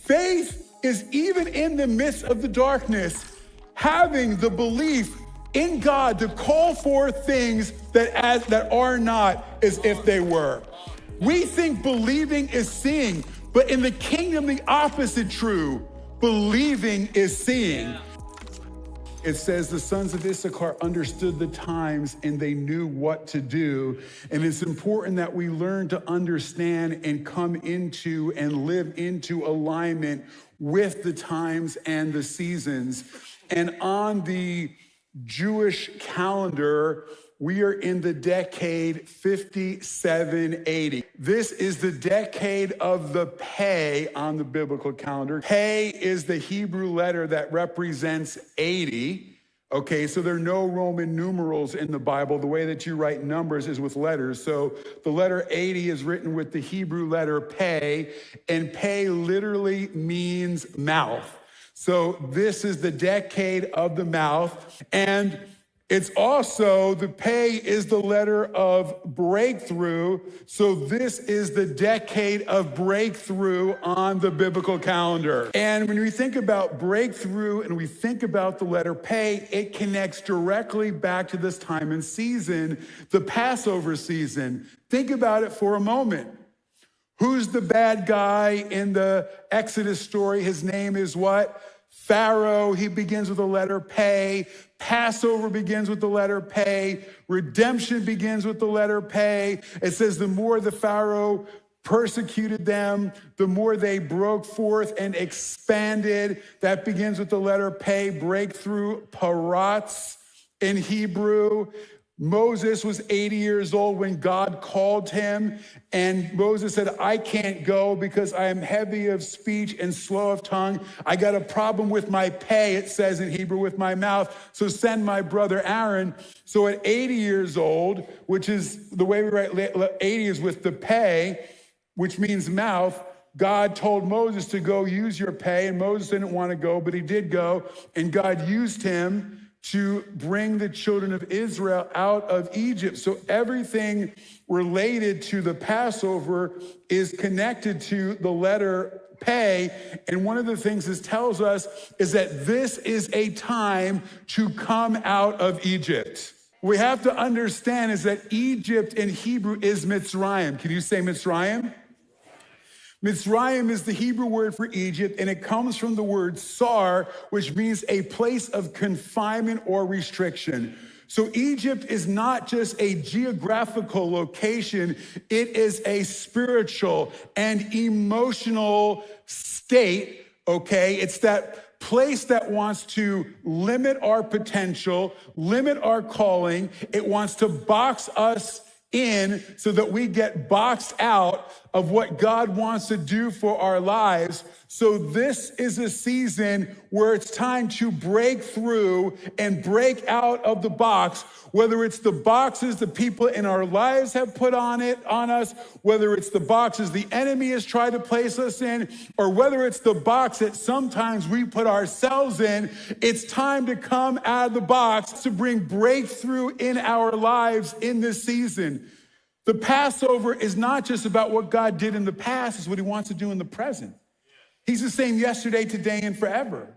Faith is even in the midst of the darkness, having the belief in God to call forth things that are not as if they were. We think believing is seeing, but in the kingdom, the opposite true. Believing is seeing. It says the sons of Issachar understood the times and they knew what to do. And it's important that we learn to understand and come into and live into alignment with the times and the seasons. And on the Jewish calendar, we are in the decade 5780. This is the decade of the Pei on the biblical calendar. Pei is the Hebrew letter that represents 80. Okay, so there are no Roman numerals in the Bible. The way that you write numbers is with letters. So the letter 80 is written with the Hebrew letter Pei, and Pei literally means mouth. So this is the decade of the mouth, and it's also, the Pei is the letter of breakthrough. So this is the decade of breakthrough on the biblical calendar. And when we think about breakthrough and we think about the letter Pei, it connects directly back to this time and season, the Passover season. Think about it for a moment. Who's the bad guy in the Exodus story? His name is what? Pharaoh. He begins with the letter Pei. Passover begins with the letter Pei. Redemption begins with the letter Pei. It says the more the Pharaoh persecuted them, the more they broke forth and expanded. That begins with the letter Pei. Breakthrough, paratz in Hebrew. Moses was 80 years old when God called him, and Moses said, I can't go because I am heavy of speech and slow of tongue. I got a problem with my Pei, it says in Hebrew, with my mouth, so send my brother Aaron. So at 80 years old, which is the way we write 80 is with the Pei, which means mouth, God told Moses to go use your Pei, and Moses didn't want to go, but he did go, and God used him to bring the children of Israel out of Egypt. So everything related to the Passover is connected to the letter Pei. And one of the things this tells us is that this is a time to come out of Egypt. What we have to understand is that Egypt in Hebrew is Mitzrayim. Can you say Mitzrayim? Mitzrayim is the Hebrew word for Egypt, and it comes from the word sar, which means a place of confinement or restriction. So Egypt is not just a geographical location, it is a spiritual and emotional state, okay? It's that place that wants to limit our potential, limit our calling. It wants to box us in so that we get boxed out of what God wants to do for our lives. So this is a season where it's time to break through and break out of the box, whether it's the boxes the people in our lives have put on us, whether it's the boxes the enemy has tried to place us in, or whether it's the box that sometimes we put ourselves in. It's time to come out of the box to bring breakthrough in our lives in this season. The Passover is not just about what God did in the past, it's what he wants to do in the present. He's the same yesterday, today, and forever.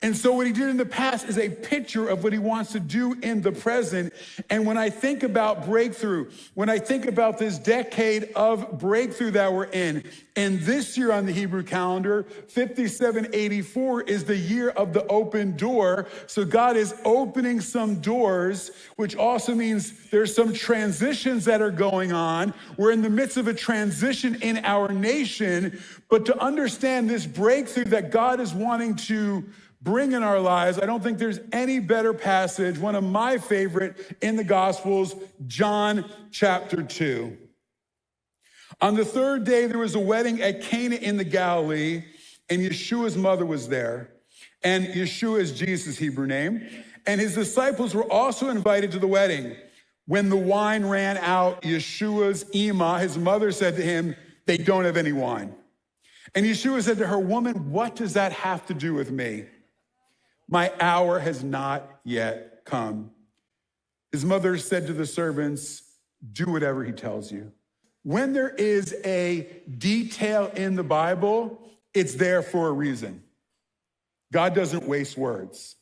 And so what he did in the past is a picture of what he wants to do in the present. And when I think about breakthrough, when I think about this decade of breakthrough that we're in, and this year on the Hebrew calendar, 5784 is the year of the open door. So God is opening some doors, which also means there's some transitions that are going on. We're in the midst of a transition in our nation, but to understand this breakthrough that God is wanting to bring in our lives, I don't think there's any better passage. One of my favorite in the Gospels, John chapter 2. On the third day, there was a wedding at Canaan in the Galilee, and Yeshua's mother was there. And Yeshua is Jesus' Hebrew name. And his disciples were also invited to the wedding. When the wine ran out, Yeshua's Ima, his mother, said to him, "They don't have any wine." And Yeshua said to her, "Woman, what does that have to do with me? My hour has not yet come." His mother said to the servants, "Do whatever he tells you." When there is a detail in the Bible, it's there for a reason. God doesn't waste words.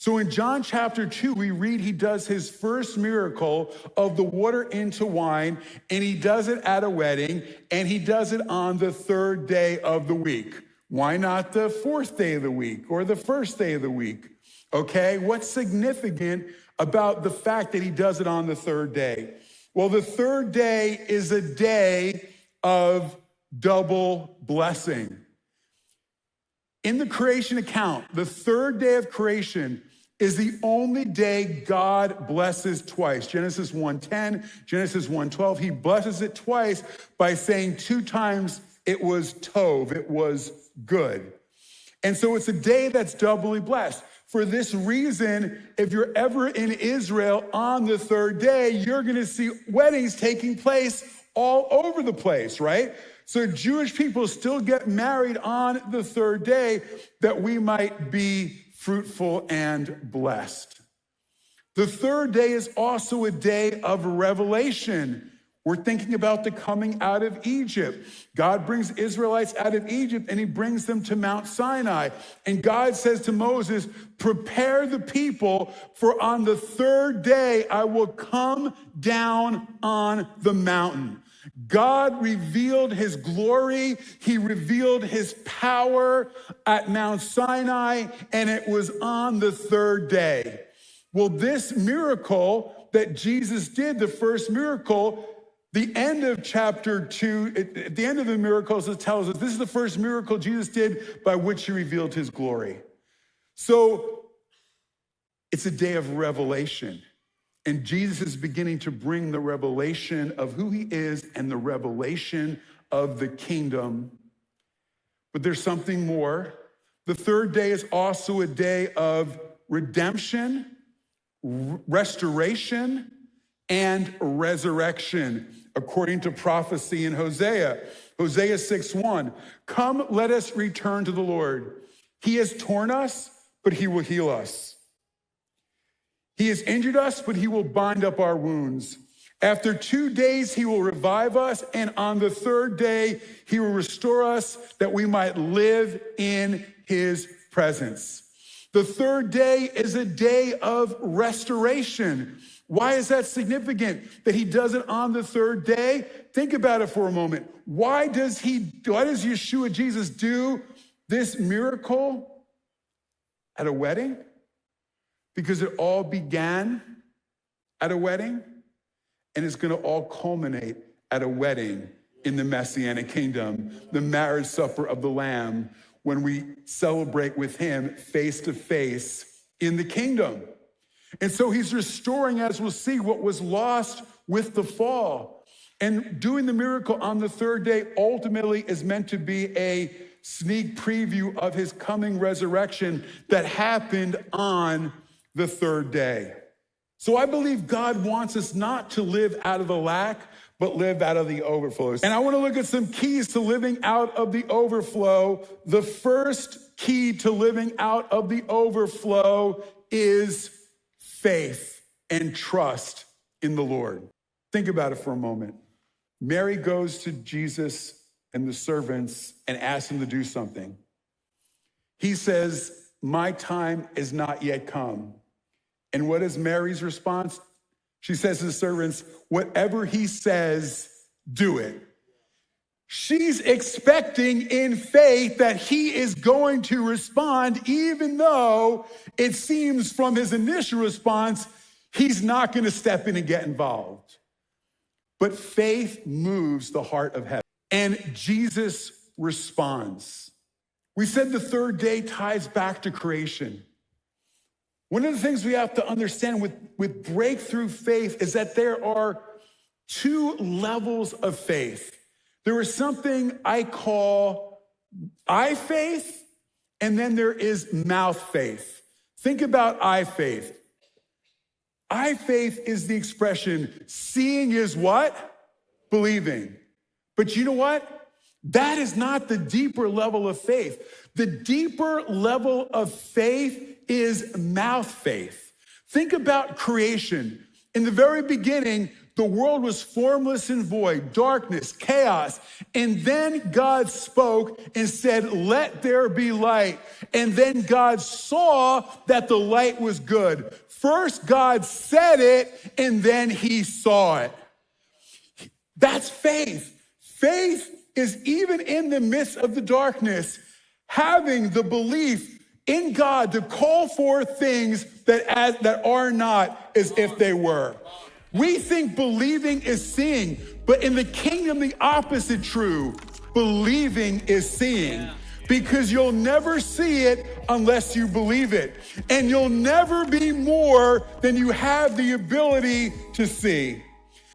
So in John chapter 2, we read he does his first miracle of the water into wine, and he does it at a wedding, and he does it on the third day of the week. Why not the fourth day of the week or the first day of the week? Okay, what's significant about the fact that he does it on the third day? Well, the third day is a day of double blessing. In the creation account, the third day of creation is the only day God blesses twice. Genesis 1:10, Genesis 1:12. He blesses it twice by saying 2 times it was tov, it was good. And so it's a day that's doubly blessed. For this reason, if you're ever in Israel on the third day, you're going to see weddings taking place all over the place, right? So Jewish people still get married on the third day that we might be fruitful and blessed. The third day is also a day of revelation. We're thinking about the coming out of Egypt. God brings Israelites out of Egypt and he brings them to Mount Sinai. And God says to Moses, prepare the people, for on the third day I will come down on the mountain. God revealed his glory. He revealed his power at Mount Sinai, and it was on the third day. Well, this miracle that Jesus did, the first miracle, the end of chapter 2, at the end of the miracles, it tells us this is the first miracle Jesus did by which he revealed his glory. So it's a day of revelation. And Jesus is beginning to bring the revelation of who he is and the revelation of the kingdom. But there's something more. The third day is also a day of redemption, restoration, and resurrection, according to prophecy in Hosea. Hosea 6:1. Come, let us return to the Lord. He has torn us, but he will heal us. He has injured us, but he will bind up our wounds. After 2 days, he will revive us, and on the third day, he will restore us that we might live in his presence. The third day is a day of restoration. Why is that significant that he does it on the third day? Think about it for a moment. Why does Yeshua, Jesus, do this miracle at a wedding? Because it all began at a wedding, and it's going to all culminate at a wedding in the Messianic Kingdom, the marriage supper of the Lamb, when we celebrate with him face to face in the kingdom. And so he's restoring, as we'll see, what was lost with the fall. And doing the miracle on the third day ultimately is meant to be a sneak preview of his coming resurrection that happened on the third day. So I believe God wants us not to live out of the lack, but live out of the overflow. And I want to look at some keys to living out of the overflow. The first key to living out of the overflow is faith and trust in the Lord. Think about it for a moment. Mary goes to Jesus and the servants and asks him to do something. He says, my time is not yet come. And what is Mary's response? She says to the servants, whatever he says, do it. She's expecting in faith that he is going to respond, even though it seems from his initial response, he's not going to step in and get involved. But faith moves the heart of heaven. And Jesus responds. We said the third day ties back to creation. One of the things we have to understand with breakthrough faith is that there are 2 levels of faith. There is something I call eye faith, and then there is mouth faith. Think about eye faith. Eye faith is the expression, seeing is what? Believing. But you know what? That is not the deeper level of faith. The deeper level of faith is mouth faith. Think about creation. In the very beginning, The world was formless and void, darkness, chaos. And then God spoke and said, let there be light. And then God saw that the light was good. First, God said it, and then he saw it. That's faith. Faith is even in the midst of the darkness, having the belief in God to call forth things that are not as if they were. We think believing is seeing, but in the kingdom, the opposite true. Believing is seeing. Because you'll never see it unless you believe it. And you'll never be more than you have the ability to see.